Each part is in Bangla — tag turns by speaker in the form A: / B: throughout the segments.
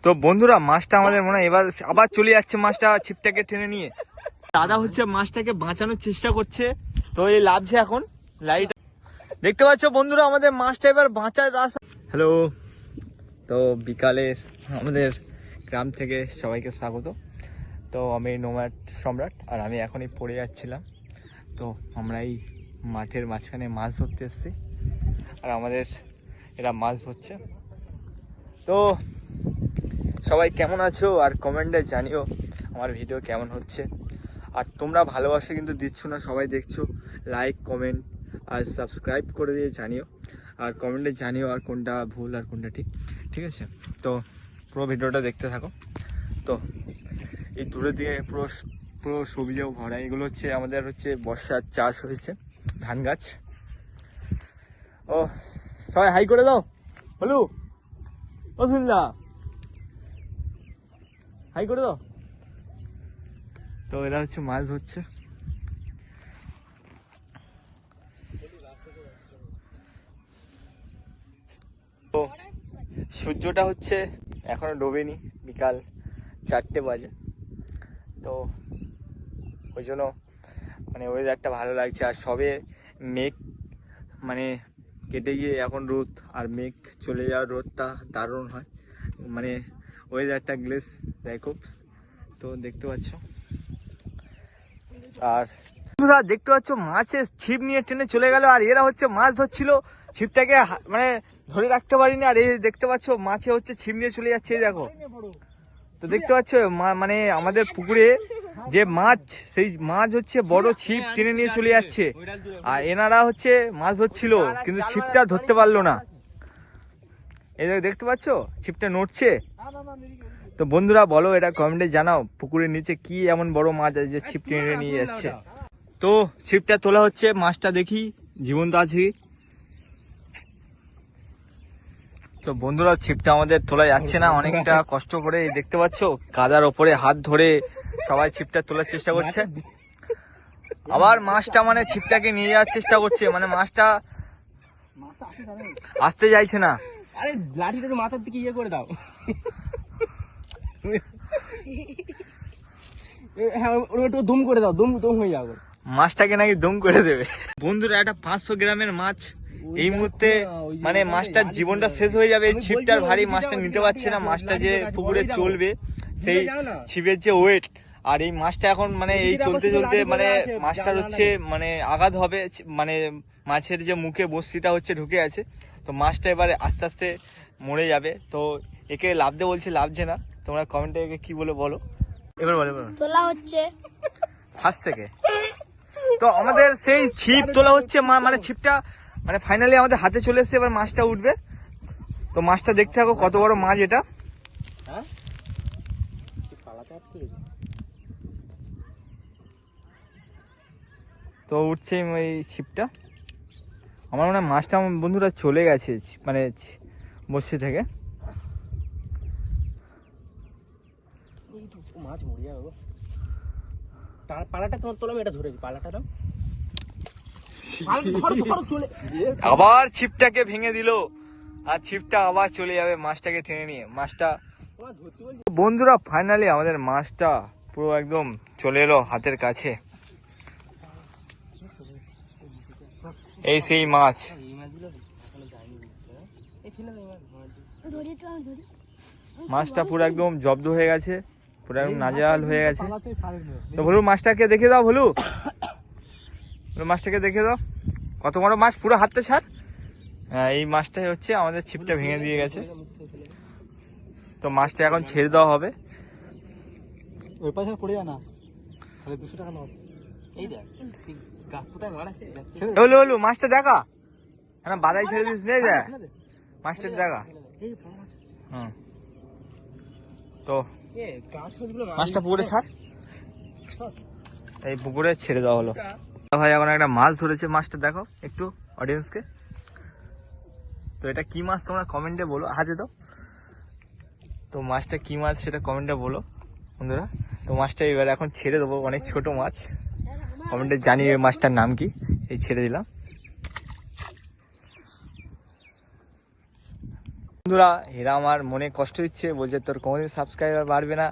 A: তো বন্ধুরা মাছটা আমাদের মনে হয় এবার আবার চলে যাচ্ছে, মাছটা ছিপটাকে টেনে নিয়ে। দাদা হচ্ছে মাছটাকে বাঁচানোর চেষ্টা করছে, তো এই লাভছে এখন লাইট। দেখতে পাচ্ছ বন্ধুরা আমাদের মাছটা এবার বাঁচার রাস্তা। হ্যালো, তো বিকালের আমাদের গ্রাম থেকে সবাইকে স্বাগত। তো আমি নোম্যাড সম্রাট, আর আমি এখনই পড়ে যাচ্ছিলাম। তো আমরা এই মাঠের মাঝখানে মাছ ধরতে এসেছি, আর আমাদের এরা মাছ ধরছে। তো সবাই কেমন আছো, আর কমেন্টে জানিও আমার ভিডিও কেমন হচ্ছে। আর তোমরা ভালোবাসা কিন্তু দিচ্ছ না, সবাই দেখছো, লাইক কমেন্ট আর সাবস্ক্রাইব করে দিয়ে জানিও, আর কমেন্টে জানিও আর কোনটা ভুল আর কোনটা ঠিক। ঠিক আছে, তো পুরো ভিডিওটা দেখতে থাকো। তো এই দূরের দিকে পুরো পুরো সবজিও ভরা। এগুলো হচ্ছে আমাদের হচ্ছে বর্ষার চাষ হয়েছে ধান গাছ। ও সবাই হাই করে দাও, হলু ও সুন্দা হাই করে দাও। তো এরা হচ্ছে মাছ ধরছে। তো সূর্যটা হচ্ছে এখনো ডোবেনি, বিকাল 4টে বাজে। তো ওই জন্য মানে ওয়েদারটা ভালো লাগছে, আর সবে মেঘ মানে কেটে গিয়ে এখন রোদ, আর মেঘ চলে যাওয়ার রোদটা দারুণ হয়, মানে ওয়েদারটা গ্লেস দেয় খুব। তো দেখতে পাচ্ছ, আর বন্ধুরা দেখতে পাচ্ছ মাছের ছিপ নিয়ে টেনে চলে গেল, আর এরা হচ্ছে মাছ ধরছিল, ছিপটাকে মানে ধরে রাখতে পারিনি। আর এই দেখতে পাচ্ছ মাছে হচ্ছে ছিপ নিয়ে চলে যাচ্ছে, দেখো। তো দেখতে পাচ্ছ মানে আমাদের পুকুরে যে মাছ, সেই মাছ হচ্ছে বড় ছিপ টেনে নিয়ে চলে যাচ্ছে, আর এনারা হচ্ছে মাছ ধরছিল কিন্তু ছিপটা ধরতে পারলো না। এই দেখতে পাচ্ছ ছিপটা নড়ছে। তো বন্ধুরা বলো, এটা কমেন্টে জানাও, পুকুরের নিচে কি এমন বড় মাছ আছে যে ছিপ টেনে নিয়ে যাচ্ছে। তো ছিপটা তোলা হচ্ছে, মাছটা দেখি জীবন্ত আছে। তো বন্ধুরা ছিপটা আমাদের তোলা যাচ্ছে না, অনেকটা কষ্ট করে। দেখতে পাচ্ছ কাদার ওপরে হাত ধরে সবাই ছিপটা তোলার চেষ্টা করছে। আবার মাছটা মানে ছিপটাকে নিয়ে যাওয়ার চেষ্টা করছে, মানে মাছটা আসতে চাইছে না।
B: আরে লাঠিটা তো মাথার দিকে ইয়ে করে দাও। হ্যাঁ ওটা দুম করে দাও, দুম দুম হয়ে যাবে।
A: মাছটাকে নাকি দম করে দেবে। বন্ধুরা একটা 500 গ্রামের মাছ এই মুহূর্তে, মানে মাছটার জীবনটা শেষ হয়ে যাবে। এই ছিপটার ভারী, মাছটা নিতে পারছে না। মাছটা যে পুকুরে চলবে সেই ছিপের যে ওয়েট, আর এই মাছটা এখন মানে এই চলতে চলতে মানে মাছটার হচ্ছে মানে আঘাত হবে, মানে মাছের যে মুখে বস্তিটা হচ্ছে ঢুকে আছে। তো মাছটা এবারে আস্তে আস্তে মরে যাবে। তো একে লাভতে বলছে, লাভছে না। তোমরা কমেন্টে একে কি বলে বলো, এবার বলো।
C: তোলা হচ্ছে
A: ফার্স্ট থেকে তো আমাদের সেই ছিপ তোলা হচ্ছে, মানে ছিপটা মানে ফাইনালি আমাদের হাতে চলে এসেছে। এবার মাছটা উঠবে, তো মাছটা দেখতে থাকো কত বড় মাছ এটা। তো উঠছে এই ছিপটা। আমার মনে হয় মাছটা বন্ধুরা চলে গেছে মানে বসে থেকে।
B: মাছ মরে যাবে। পালাটা তোমার তোলাম, এটা ধরেছি পালাটা দাও।
A: আবার ছিপটাকে ভেঙে দিল, আর ছিপটা আবার চলে যাবে মাছটাকে টেনে নিয়ে। মাছটা বন্ধুরা ফাইনালি আমাদের মাছটা পুরো একদম চলে এলো হাতের কাছে। এই সেই মাছ, মাছটা পুরো একদম জব্দ হয়ে গেছে, পুরো একদম নাজেহাল হয়ে গেছে। তো ভলু মাছটাকে দেখে দাও, ভলু মাছটাকে দেখে দাও কত বড় মাছ, পুরো হাতটা ছাড়। এই মাছটাই হচ্ছে আমাদের ছিপটা ভেঙে দিয়ে গেছে। তো মাছটা এখন ছেড়ে দেওয়া হবে।
B: ওই পাশে পড়ে যায় না, তাহলে 200 টাকা লস। এই দেখ গাছটা মারাচ্ছে,
A: হলু হলু মাছটা দেখা, হ্যাঁ বাদাই ছেড়ে দিস নেই দেখ মাছটা দেখা। হুম, তো মাছটা পুকুরে ছাড়, এই পুকুরে ছেড়ে দেওয়া হলো। ভাই এখন একটা মাছ ধরেছে, মাছটা দেখো একটু অডিয়েন্সকে। তো এটা কি মাছ তোমরা কমেন্টে বলো, হাতে দাও। তো মাছটা কি মাছ সেটা কমেন্টে বলো বন্ধুরা। তো মাছটা এবার এখন ছেড়ে দেবো, অনেক ছোট মাছ, কমেন্টে জানিয়ে এই মাছটার নাম কি। এই ছেড়ে দিলাম। বন্ধুরা এরা আমার মনে কষ্ট দিচ্ছে, বলছে তোর কোনোদিন সাবস্ক্রাইবার বাড়বে না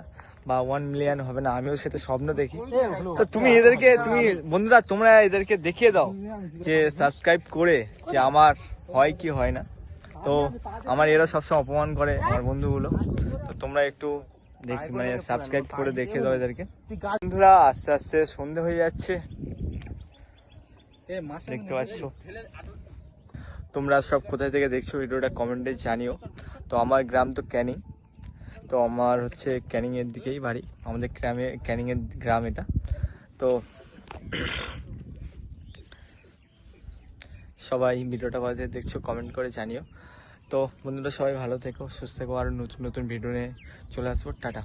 A: বা 1 মিলিয়ন হবে না। আমিও সেটা স্বপ্ন দেখি। তো তুমি বন্ধুরা তোমরা এদেরকে দেখিয়ে দাও যে সাবস্ক্রাইব করে যে আমার হয় কি হয় না। তো আমার এরা সবসময় অপমান করে আমার বন্ধুগুলো, তো তোমরা একটু মানে সাবস্ক্রাইব করে দেখিয়ে দাও এদেরকে। বন্ধুরা আস্তে আস্তে সন্ধে হয়ে যাচ্ছে, দেখতে পাচ্ছ। তোমরা সব কোথায় থেকে দেখছো ভিডিওটা কমেন্টে জানিও। তো আমার গ্রাম তো ক্যানিং, তো আমার হচ্ছে ক্যানিং এর দিকেই বাড়ি, আমাদের গ্রামে ক্যানিং এর গ্রাম এটা। তো সবাই ভিডিওটা কোথা থেকে দেখছো কমেন্ট করে জানিও। তো বন্ধুরা সবাই ভালো থেকো, সুস্থ থেকো, আর নতুন নতুন ভিডিও নিয়ে চলে আসবো। টাটা।